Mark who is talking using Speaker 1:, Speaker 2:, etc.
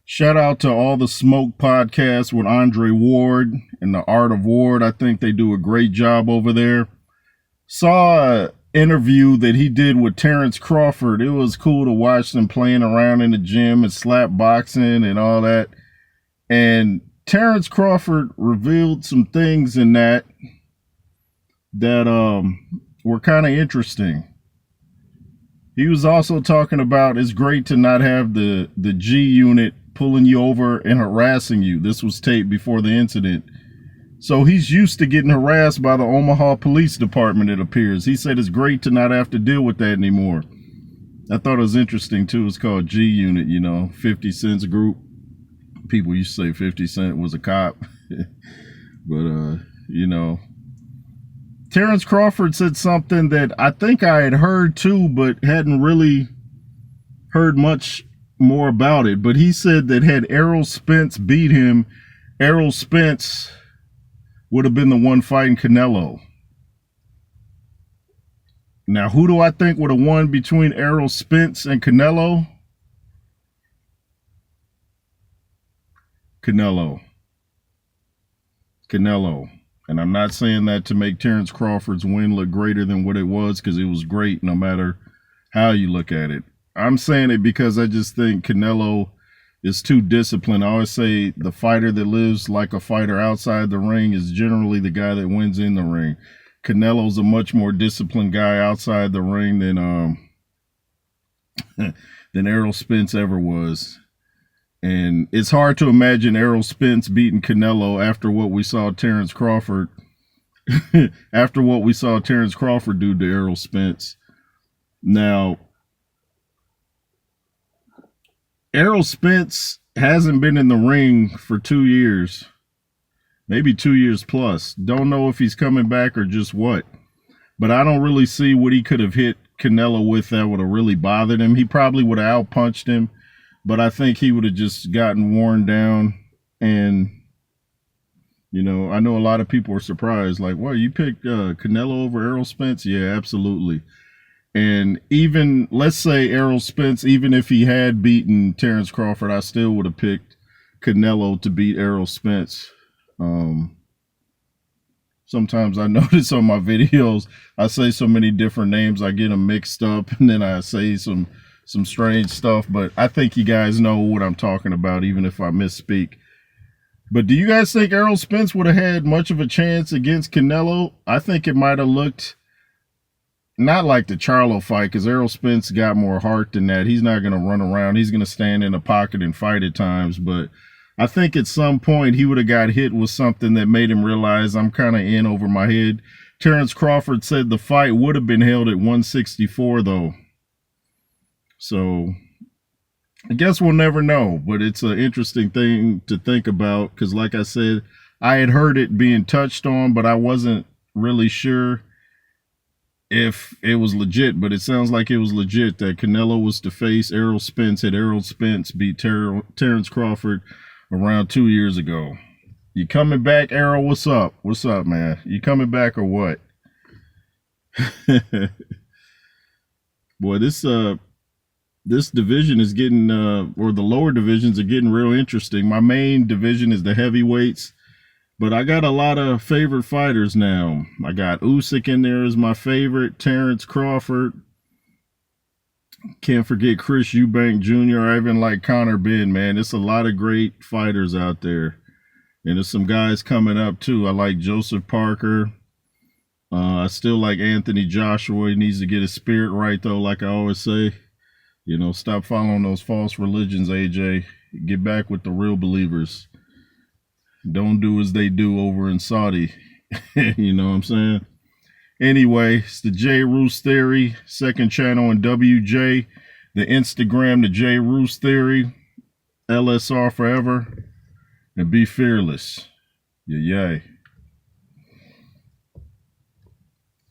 Speaker 1: Shout out to All the Smoke podcast with Andre Ward and the Art of Ward. I think they do a great job over there. Saw an interview that he did with Terrence Crawford. It was cool to watch them playing around in the gym and slap boxing and all that. And Terrence Crawford revealed some things in that were kind of interesting. He was also talking about it's great to not have the G unit pulling you over and harassing you. This was taped before the incident. So he's used to getting harassed by the Omaha Police Department, it appears. He said it's great to not have to deal with that anymore. I thought it was interesting, too. It's called G Unit, 50 Cent's group. People used to say 50 Cent was a cop. But, Terrence Crawford said something that I think I had heard, too, but hadn't really heard much more about it. But he said that had Errol Spence beat him, Errol Spence would have been the one fighting Canelo. Now, who do I think would have won between Errol Spence and Canelo? Canelo. And I'm not saying that to make Terrence Crawford's win look greater than what it was, because it was great no matter how you look at it. I'm saying it because I just think Canelo is too disciplined. I always say the fighter that lives like a fighter outside the ring is generally the guy that wins in the ring. Canelo's a much more disciplined guy outside the ring than Errol Spence ever was. And it's hard to imagine Errol Spence beating Canelo after what we saw Terrence Crawford do to Errol Spence. Now, Errol Spence hasn't been in the ring for 2 years, maybe 2 years plus. Don't know if he's coming back or just what. But I don't really see what he could have hit Canelo with that would have really bothered him. He probably would have outpunched him, but I think he would have just gotten worn down. And, I know a lot of people were surprised. Like, what, you picked Canelo over Errol Spence? Yeah, absolutely. And even, let's say Errol Spence, even if he had beaten Terrence Crawford, I still would have picked Canelo to beat Errol Spence. Sometimes I notice on my videos, I say so many different names, I get them mixed up, and then I say some strange stuff. But I think you guys know what I'm talking about, even if I misspeak. But do you guys think Errol Spence would have had much of a chance against Canelo? I think it might have looked not like the Charlo fight, because Errol Spence got more heart than that. He's not going to run around. He's going to stand in a pocket and fight at times. But I think at some point he would have got hit with something that made him realize I'm kind of in over my head. Terrence Crawford said the fight would have been held at 164, though. So I guess we'll never know. But it's an interesting thing to think about, because like I said, I had heard it being touched on, but I wasn't really sure if it was legit. But it sounds like it was legit that Canelo was to face Errol Spence. Had Errol Spence beat Terrence Crawford around 2 years ago. You coming back, Errol? What's up? What's up, man? You coming back or what? Boy, this division is getting, or the lower divisions are getting real interesting. My main division is the heavyweights, but I got a lot of favorite fighters now. I got Usyk in there as my favorite, Terrence Crawford. Can't forget Chris Eubank Jr. I even like Conor Benn, man. It's a lot of great fighters out there. And there's some guys coming up, too. I like Joseph Parker. I still like Anthony Joshua. He needs to get his spirit right, though, like I always say. Stop following those false religions, AJ. Get back with the real believers. Don't do as they do over in Saudi. You know what I'm saying? Anyway, it's the J. Roos Theory, second channel in WJ. The Instagram, the J. Roos Theory. LSR forever. And be fearless. Yay.